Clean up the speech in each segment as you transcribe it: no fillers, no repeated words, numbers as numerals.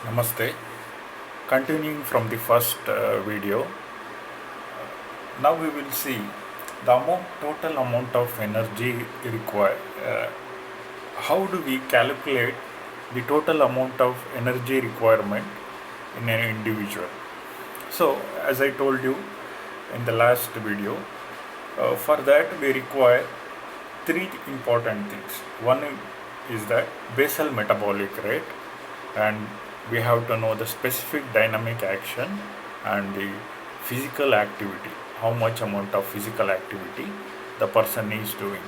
Namaste. Continuing from the first video, now we will see the total amount of energy required. How do we calculate the total amount of energy requirement in an individual? So, as I told you in the last video, for that we require three important things. One is that basal metabolic rate, and we have to know the specific dynamic action and the physical activity, how much amount of physical activity the person is doing.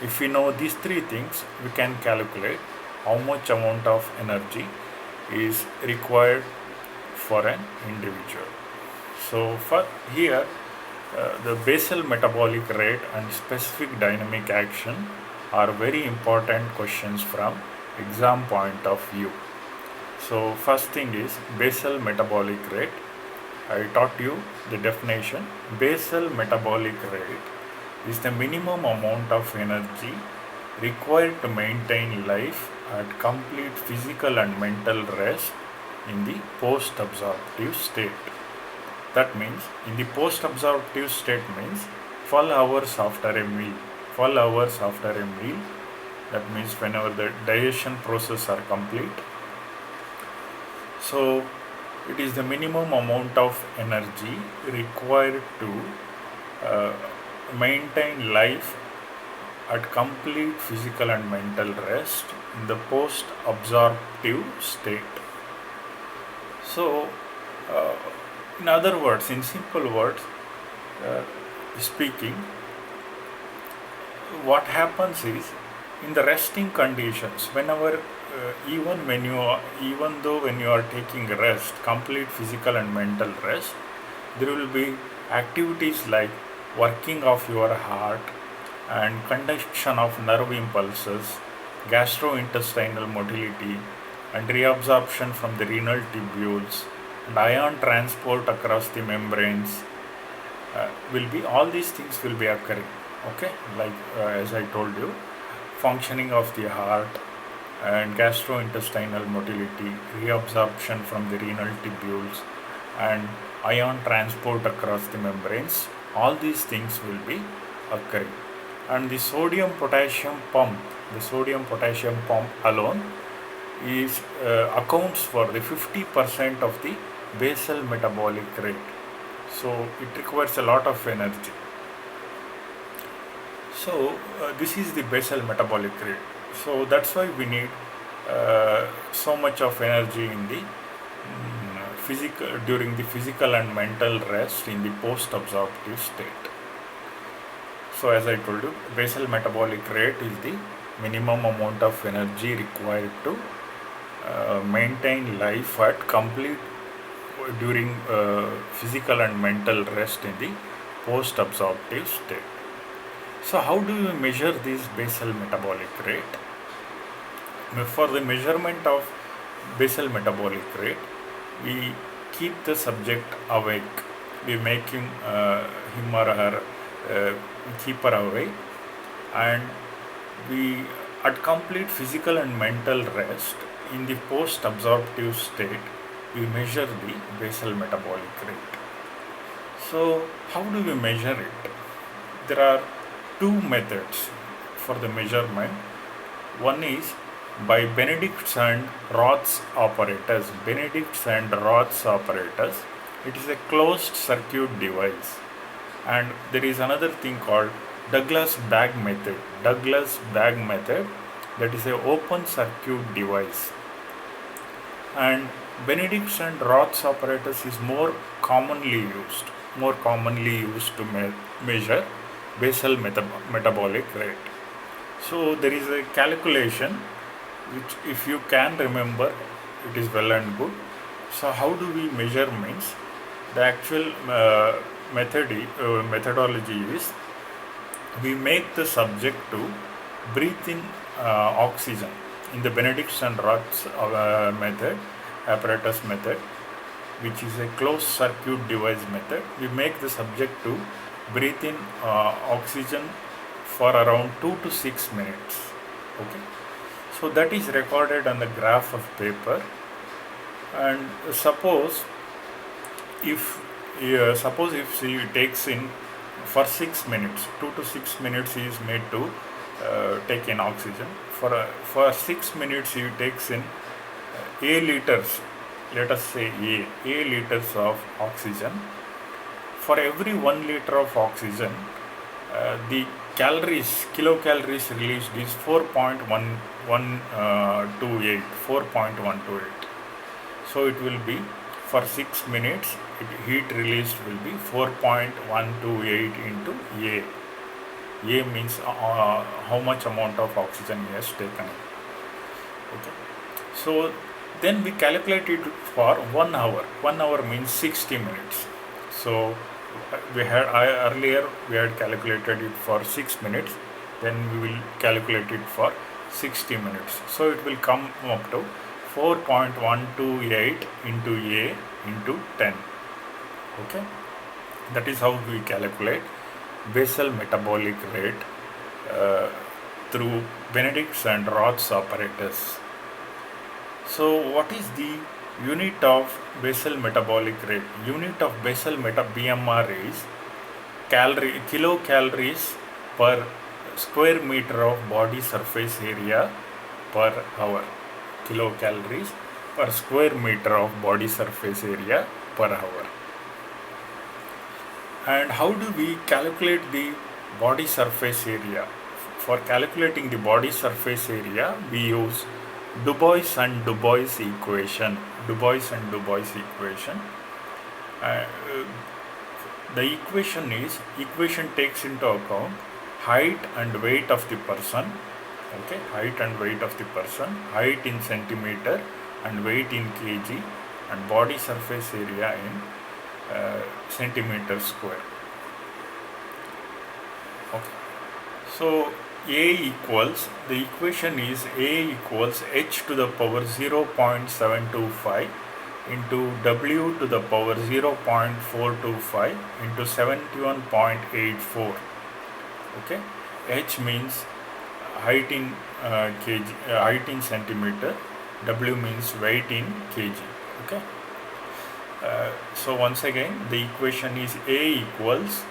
If we know these three things, we can calculate how much amount of energy is required for an individual. So for here, the basal metabolic rate and specific dynamic action are very important questions from exam point of view. So first thing is basal metabolic rate. I taught you the definition. Basal metabolic rate is the minimum amount of energy required to maintain life at complete physical and mental rest in the post-absorptive state. That means in the post-absorptive state means 12 hours after a meal. 12 hours after a meal, that means whenever the digestion process are complete. So it is the minimum amount of energy required to maintain life at complete physical and mental rest in the post-absorptive state. So, in other words, in simple words, speaking, what happens is in the resting conditions, whenever even though when you are taking rest, complete physical and mental rest, there will be activities like working of your heart and conduction of nerve impulses, gastrointestinal motility, and reabsorption from the renal tubules, and ion transport across the membranes. All these things will be occurring. Okay, like as I told you, functioning of the heart and gastrointestinal motility, reabsorption from the renal tubules, and ion transport across the membranes, all these things will be occurring. And the sodium potassium pump alone is accounts for the 50% of the basal metabolic rate. So it requires a lot of energy. So this is the basal metabolic rate. So that's why we need so much of energy in the during the physical and mental rest in the post-absorptive state. So as I told you, basal metabolic rate is the minimum amount of energy required to maintain life at complete during physical and mental rest in the post-absorptive state. So how do we measure this basal metabolic rate? For the measurement of basal metabolic rate, we keep the subject awake. We make him or her keep her awake, and we at complete physical and mental rest in the post-absorptive state, we measure the basal metabolic rate. So how do we measure it? There are two methods for the measurement. One is by Benedict's and Roth's apparatus. Benedict's and Roth's apparatus. It is a closed circuit device. And there is another thing called Douglas bag method. Douglas bag method, that is a open circuit device. And Benedict's and Roth's apparatus is more commonly used to measure basal metabolic rate. So there is a calculation which, if you can remember, it is well and good. So how do we measure means, the actual methodology is we make the subject to breathe in oxygen. In the Benedict's and Roth's apparatus method, which is a closed circuit device method, we make the subject to breathe in oxygen for around 2 to 6 minutes. Okay, so that is recorded on the graph of paper, And suppose if she takes in for 6 minutes, 2 to 6 minutes he is made to take in oxygen. For 6 minutes he takes in a liters, let us say a liters of oxygen. For every 1 liter of oxygen, the kilocalories released is 4.128. So it will be for 6 minutes, heat released will be 4.128 into A. A means how much amount of oxygen he has taken. Okay. So then we calculate it for 1 hour. 1 hour means 60 minutes. So earlier we had calculated it for 6 minutes, then we will calculate it for 60 minutes. So it will come up to 4.128 into A into 10. Okay, that is how we calculate basal metabolic rate through Benedict's and Roth's apparatus. So what is the unit of basal metabolic rate? Unit of basal BMR is kilocalories per square meter of body surface area per hour. Kilocalories per square meter of body surface area per hour. And how do we calculate the body surface area? For calculating the body surface area, we use Du-Bois and Du-Bois equation. The equation takes into account height and weight of the person. Okay, height and weight of the person, height in centimeter and weight in kg, and body surface area in centimeter square. Okay, so the equation is A equals h to the power 0.725 into w to the power 0.425 into 71.84. Okay, h means height in height in centimeter, w means weight in kg. Okay, so once again the equation is A equals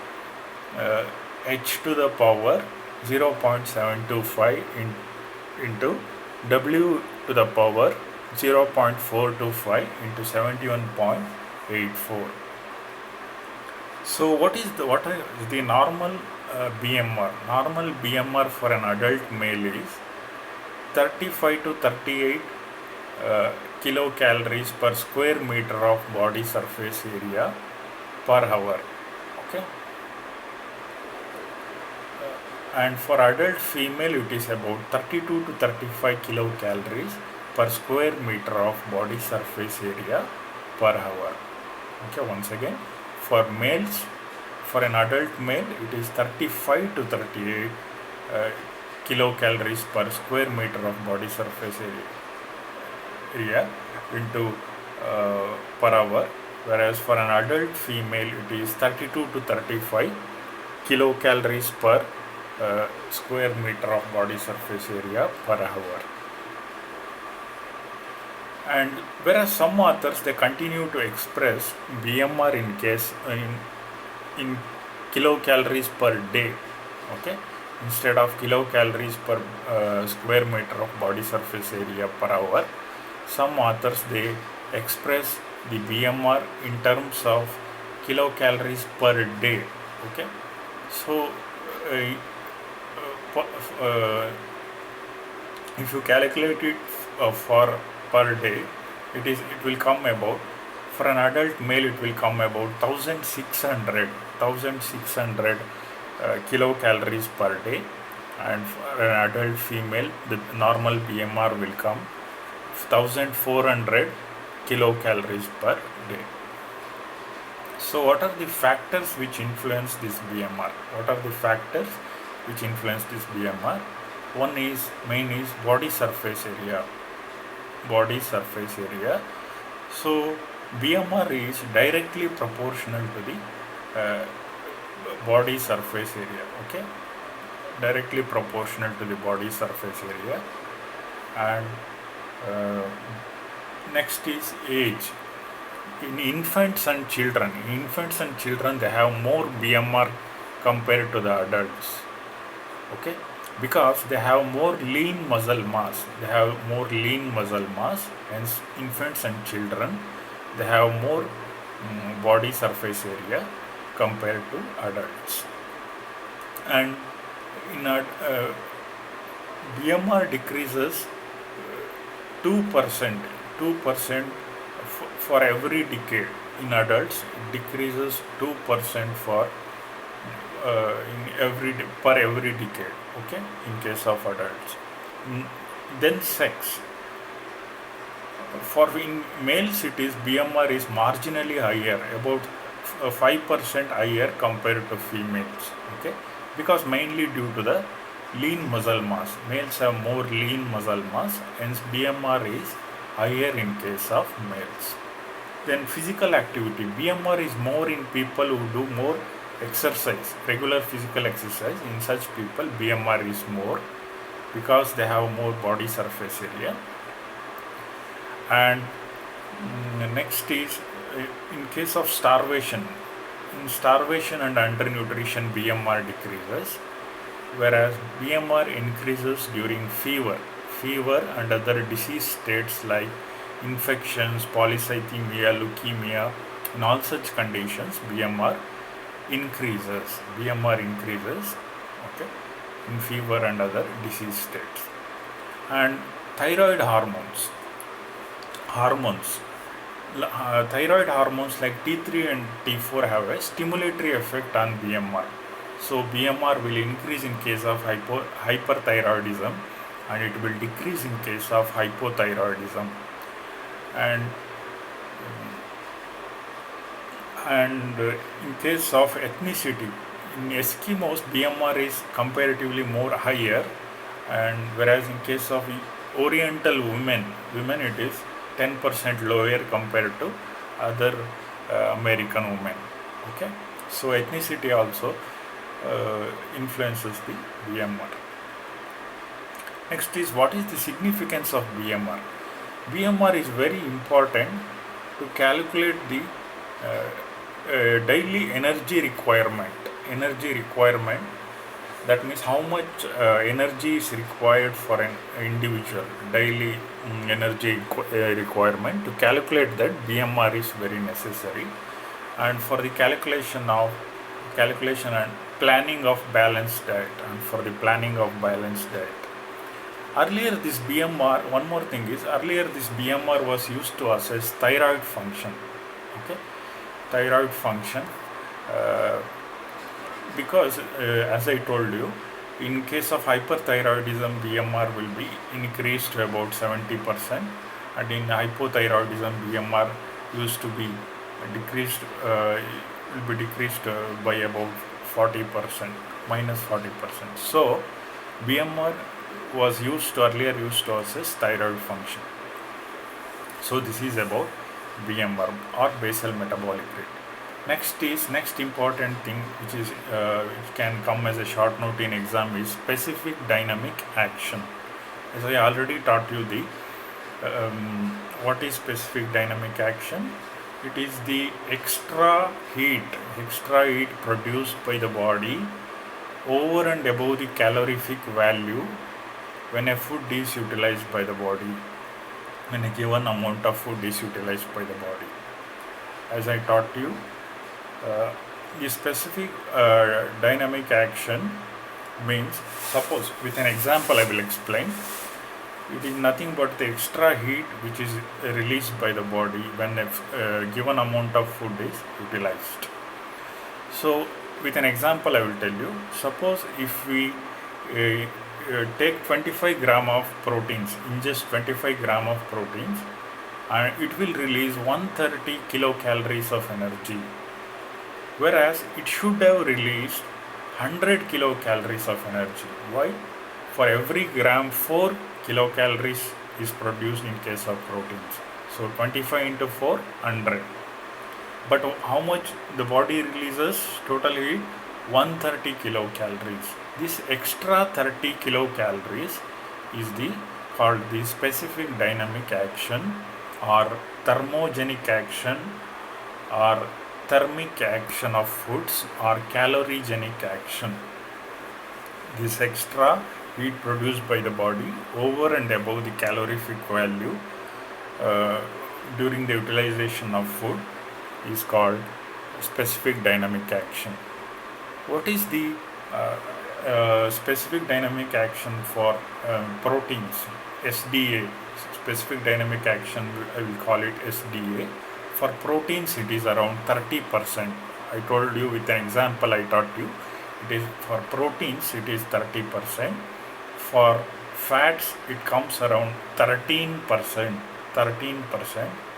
h to the power 0.725 into w to the power 0.425 into 71.84. So what is the normal BMR? Normal BMR for an adult male is 35 to 38 kilocalories per square meter of body surface area per hour. Okay, and for adult female it is about 32 to 35 kilocalories per square meter of body surface area per hour. Okay, once again, for males, for an adult male it is 35 to 38 kilocalories per square meter of body surface area into per hour, whereas for an adult female it is 32 to 35 kilocalories per square meter of body surface area per hour. And whereas some authors they continue to express BMR in kilocalories per day, okay, instead of kilocalories per square meter of body surface area per hour. Some authors they express the BMR in terms of kilocalories per day. Okay, so if you calculate it for per day, it will come about, for an adult male it will come about 1600 kilocalories per day, and for an adult female the normal BMR will come 1400 kilocalories per day. So what are the factors which influence this BMR? One is body surface area. So BMR is directly proportional to the body surface area. Okay, directly proportional to the body surface area, and Next is age. In infants and children, they have more BMR compared to the adults. Okay, because they have more lean muscle mass. Hence, infants and children, they have more body surface area compared to adults. And in BMR decreases 2%, 2% for every decade. In adults, it decreases 2% for per every decade. Okay, in case of adults. Then sex. For in males, it is BMR is marginally higher, about 5% higher compared to females. Okay, because mainly due to the lean muscle mass. Males have more lean muscle mass, hence BMR is higher in case of males. Then physical activity. BMR is more in people who do more exercise, regular physical exercise. In such people, BMR is more because they have more body surface area. And next is in case of starvation. In starvation and undernutrition, BMR decreases, whereas BMR increases during fever and other disease states like infections, polycythemia, leukemia. In all such conditions, BMR increases. Okay, in fever and other disease states. And thyroid hormones. Thyroid hormones like T3 and T4 have a stimulatory effect on BMR. So BMR will increase in case of hyperthyroidism, and it will decrease in case of hypothyroidism. And in case of ethnicity, in Eskimos, BMR is comparatively more higher, and whereas in case of Oriental women it is 10% lower compared to other American women. Okay, so ethnicity also influences the BMR. Next is, what is the significance of BMR? BMR is very important to calculate the daily energy requirement. That means how much energy is required for an individual. Daily energy requirement. To calculate that, BMR is very necessary. And for the calculation and planning of balanced diet, Earlier this BMR, one more thing is, this BMR was used to assess thyroid function. Okay, thyroid function, because as I told you, in case of hyperthyroidism, BMR will be increased to about 70%, and in hypothyroidism, BMR used to be decreased, by about 40%, minus 40%. So BMR was earlier used to assess thyroid function. So this is about BMR, or basal metabolic rate. Next important thing, which can come as a short note in exam, is specific dynamic action. As I already taught you what is specific dynamic action. It is the extra heat produced by the body over and above the calorific value when a food is utilized by the body, when a given amount of food is utilized by the body. As I taught you, the specific dynamic action means, suppose with an example I will explain. It is nothing but the extra heat which is released by the body when a given amount of food is utilized. So with an example I will tell you. Suppose if we take 25 gram of proteins, ingest 25 gram of proteins, and it will release 130 kilocalories of energy, whereas it should have released 100 kilocalories of energy. Why? For every gram, 4 kilocalories is produced in case of proteins. So 25 into 4, 100. But how much the body releases totally? 130 kilocalories. This extra 30 kilocalories is called the specific dynamic action, or thermogenic action or thermic action of foods or calorigenic action. This extra heat produced by the body over and above the calorific value uh, during the utilization of food is called specific dynamic action. What is the specific dynamic action for proteins? SDA, specific dynamic action, I will call it SDA. For proteins, it is around 30%. I told you with an example I taught you. It is for proteins, it is 30%. For fats, it comes around 13%.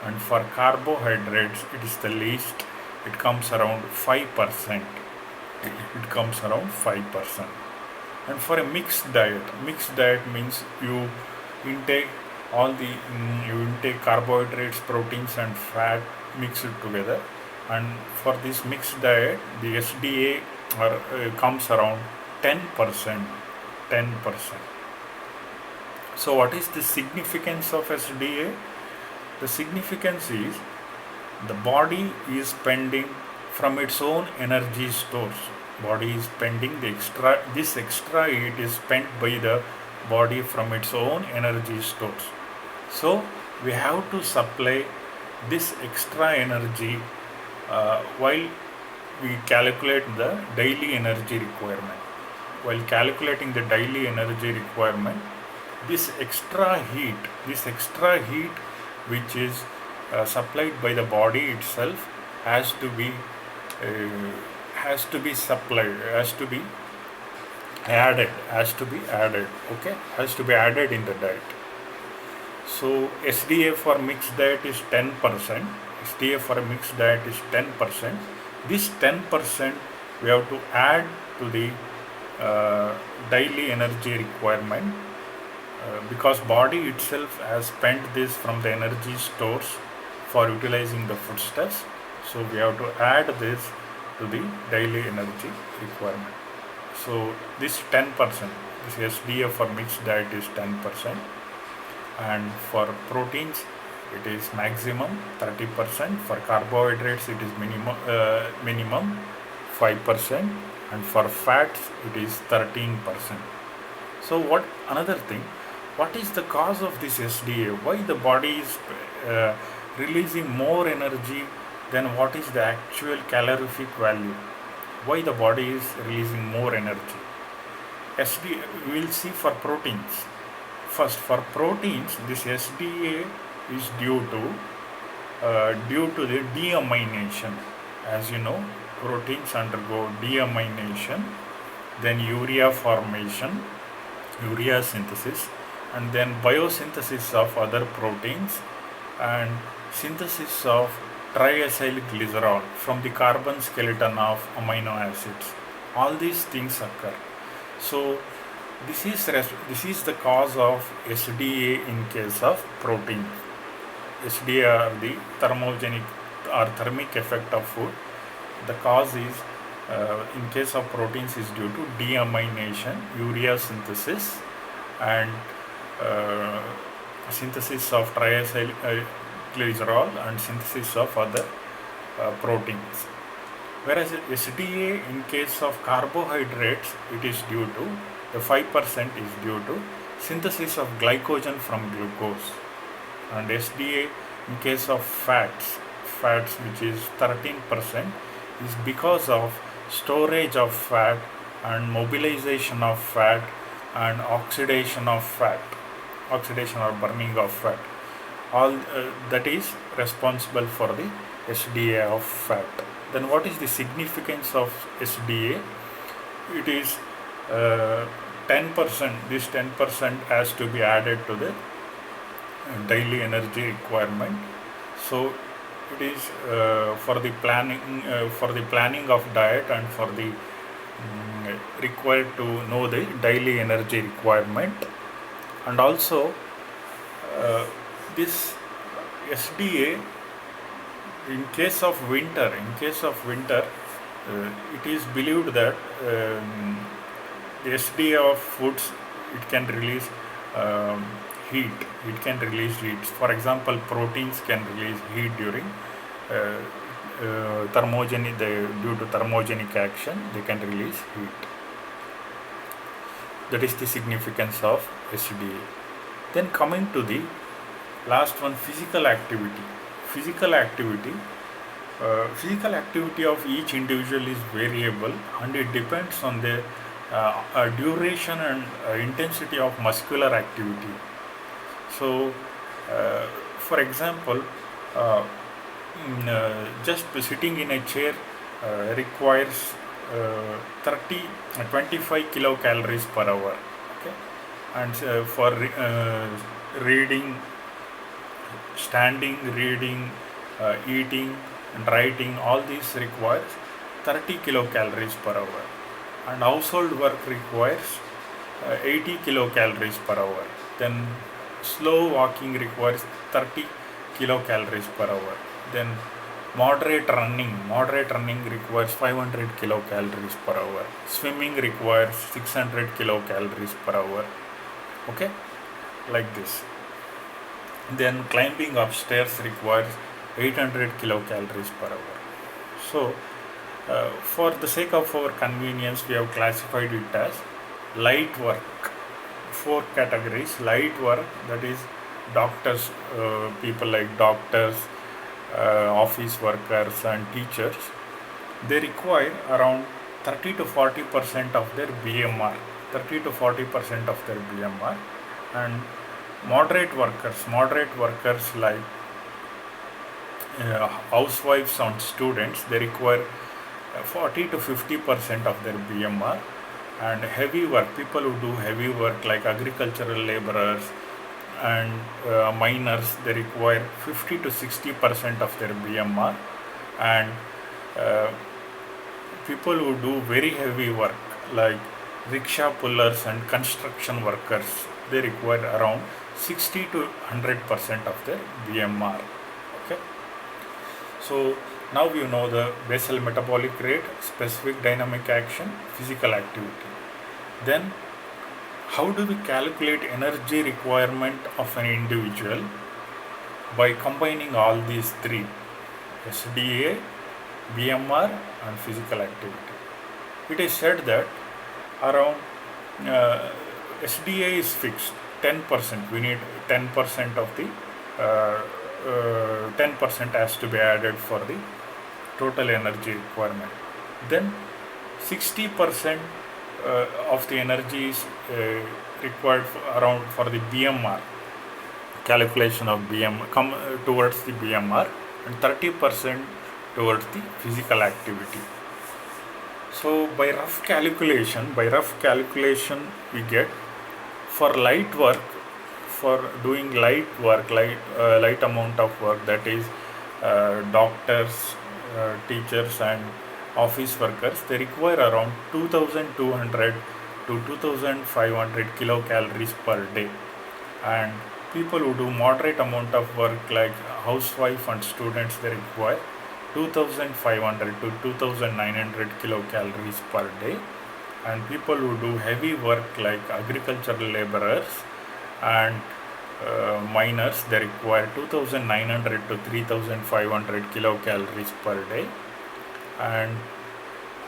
And for carbohydrates, it is the least. It comes around 5%. It comes around 5%. And for a mixed diet means you intake you intake carbohydrates, proteins and fat mixed together, and for this mixed diet the SDA comes around 10%. So what is the significance of SDA? The significance is the body is spending from its own energy stores. Body is spending this extra heat is spent by the body from its own energy stores. So we have to supply this extra energy while we calculate the daily energy requirement. While calculating the daily energy requirement, this extra heat which is supplied by the body itself has to be supplied, has to be added, okay, has to be added in the diet. So SDA for mixed diet is 10%. SDA for a mixed diet is 10%. This 10% we have to add to the daily energy requirement because body itself has spent this from the energy stores for utilizing the foodstuffs. So we have to add this to the daily energy requirement. So this 10%, this SDA for mixed diet is 10%, and for proteins it is maximum 30%. For carbohydrates it is minimum 5%, and for fats it is 13%. So what is the cause of this SDA? Why the body is releasing more energy than what is the actual calorific value? Why the body is releasing more energy? SDA, we will see for proteins. First, for proteins, this SDA is due to the deamination. As you know, proteins undergo deamination, then urea formation, urea synthesis, and then biosynthesis of other proteins, and synthesis of triacylglycerol from the carbon skeleton of amino acids. All these things occur. So this is the cause of SDA in case of protein. SDA are the thermogenic or thermic effect of food. The cause is in case of proteins is due to deamination, urea synthesis, and synthesis of triacylglycerol and synthesis of other proteins. Whereas SDA in case of carbohydrates, it is due to the 5% is due to synthesis of glycogen from glucose, and SDA in case of fats which is 13% is because of storage of fat and mobilization of fat and oxidation or burning of fat. All that is responsible for the SDA of fat. Then what is the significance of SDA? It is 10%. This 10% has to be added to the daily energy requirement. So it is for the planning of diet and for the required to know the daily energy requirement. And also this SDA in case of winter, it is believed that the SDA of foods, it can release heat. It can release heat. For example, proteins can release heat during due to thermogenic action, they can release heat. That is the significance of SDA. Then coming to the last one, physical activity. Physical activity. Physical activity of each individual is variable, and it depends on the duration and intensity of muscular activity. So, for example, just sitting in a chair requires 25 kilocalories per hour. Okay, and for reading, standing, reading, eating, and writing, all these requires 30 kilocalories per hour. And household work requires 80 kilocalories per hour. Then slow walking requires 30 kilocalories per hour. Then moderate running requires 500 kilocalories per hour. Swimming requires 600 kilocalories per hour. Okay, like this. Then climbing upstairs requires 800 kilocalories per hour. So for the sake of our convenience, we have classified it as light work. 4 categories. Light work, that is doctors, people like doctors, office workers and teachers, they require around 30 to 40% of their BMR. 30 to 40% of their BMR. And moderate workers like housewives and students, they require 40 to 50% of their BMR. And heavy work, people who do heavy work like agricultural laborers and miners, they require 50 to 60% of their BMR. And people who do very heavy work like rickshaw pullers and construction workers, they require around 60 to 100% of their BMR. Okay, so now you know the basal metabolic rate, specific dynamic action, physical activity. Then how do we calculate energy requirement of an individual? By combining all these three: SDA, BMR and physical activity. It is said that around SDA is fixed, 10%. We need 10% of the 10% has to be added for the total energy requirement. Then 60% of the energy is required for the BMR, calculation of BMR, towards the BMR, and 30% towards the physical activity. So by rough calculation we get, for light work, for doing light amount of work, that is doctors, teachers and office workers, they require around 2200 to 2500 kilocalories per day. And people who do moderate amount of work like housewife and students, they require 2500 to 2900 kilocalories per day. And people who do heavy work like agricultural laborers and miners, they require 2900 to 3500 kilocalories per day. And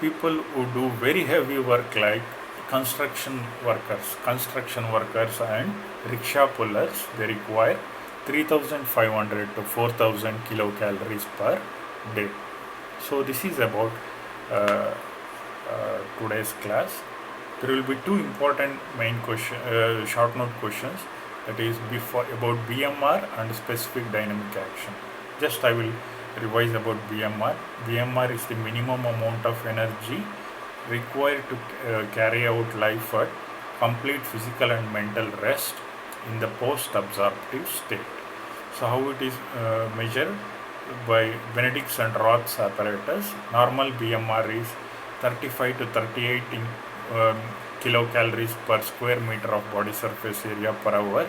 people who do very heavy work like construction workers and rickshaw pullers, they require 3500 to 4000 kilocalories per day. So this is about today's class. There will be two important main short note questions, that is about BMR and specific dynamic action. Just I will revise about BMR. BMR is the minimum amount of energy required to carry out life at complete physical and mental rest in the post-absorptive state. So how it is measured? By Benedict's and Roth's apparatus. Normal BMR is 35 to 38 kilocalories per square meter of body surface area per hour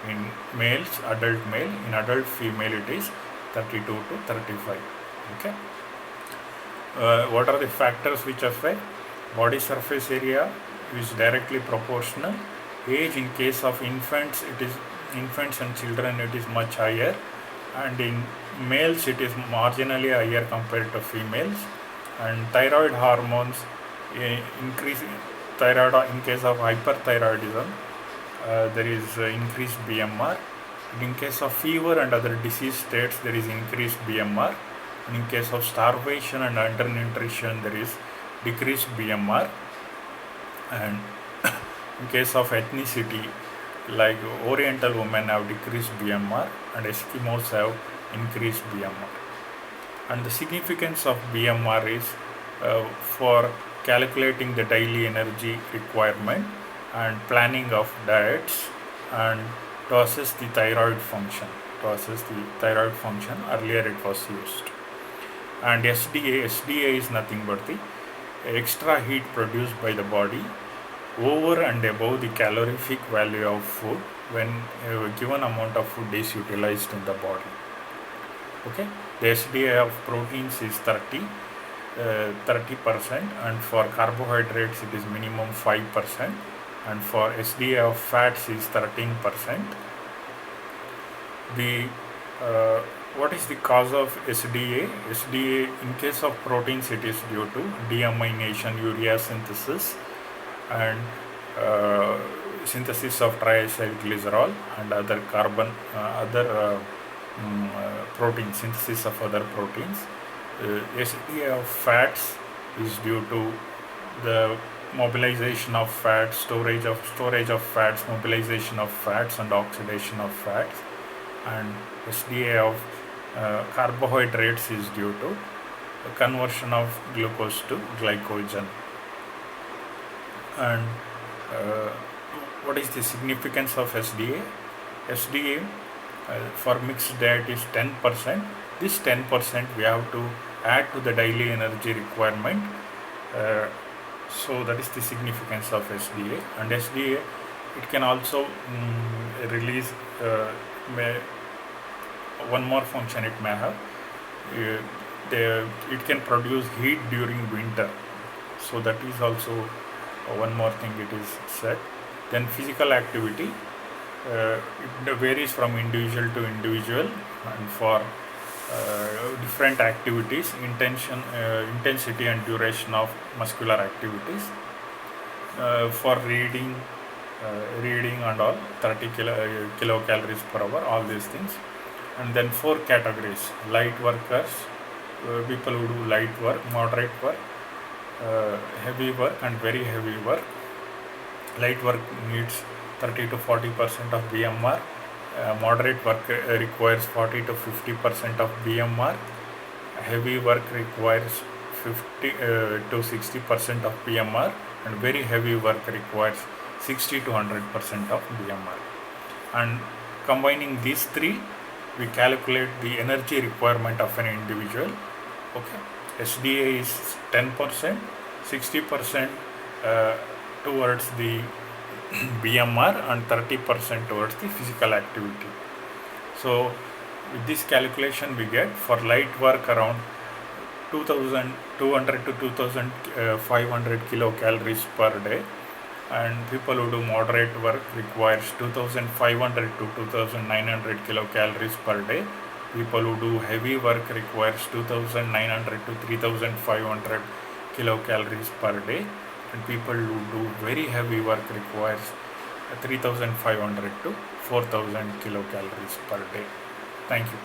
in males, adult male. In adult female it is 32 to 35. Okay. What are the factors which affect? Body surface area is directly proportional. Age, in case of infants, it is infants and children it is much higher, and in males it is marginally higher compared to females. And thyroid hormones increase thyroid in case of hyperthyroidism, there is increased BMR. In case of fever and other disease states, there is increased BMR. And in case of starvation and undernutrition, there is decreased BMR. And in case of ethnicity, like Oriental women have decreased BMR and Eskimos have increased BMR. And the significance of BMR is for calculating the daily energy requirement and planning of diets, and to assess the thyroid function. Earlier it was used. And SDA is nothing but the extra heat produced by the body over and above the calorific value of food when a given amount of food is utilized in the body. Okay, the SDA of proteins is 30%, and for carbohydrates it is minimum 5%, and for SDA of fats is 13%. What is the cause of SDA? SDA, in case of proteins, it is due to deamination, urea synthesis, and synthesis of triacylglycerol and other proteins, synthesis of other proteins. SDA of fats is due to the mobilization of fats, storage of fats, mobilization of fats, and oxidation of fats. And SDA of carbohydrates is due to conversion of glucose to glycogen. And what is the significance of SDA? SDA for mixed diet is 10%. This 10% we have to add to the daily energy requirement. So that is the significance of SDA. And SDA, it can also release one more function it may have. It can produce heat during winter. So that is also one more thing it is said. Then physical activity, it varies from individual to individual, and for different activities, intensity and duration of muscular activities. For reading and all, 30 kilocalories per hour, all these things. And then 4 categories: light workers, people who do light work, moderate work, heavy work, and very heavy work. Light work needs 30 to 40% of BMR. Moderate work requires 40 to 50% of BMR. Heavy work requires 50 to 60% of BMR, and very heavy work requires 60 to 100% of BMR. And combining these three, we calculate the energy requirement of an individual. Okay, SDA is 10%, 60% towards the BMR, and 30% towards the physical activity. So with this calculation we get for light work around 2200 to 2500 kilocalories per day, and people who do moderate work requires 2500 to 2900 kilocalories per day. People who do heavy work requires 2900 to 3500 kilocalories per day, and people who do very heavy work requires 3500 to 4000 kilocalories per day. Thank you.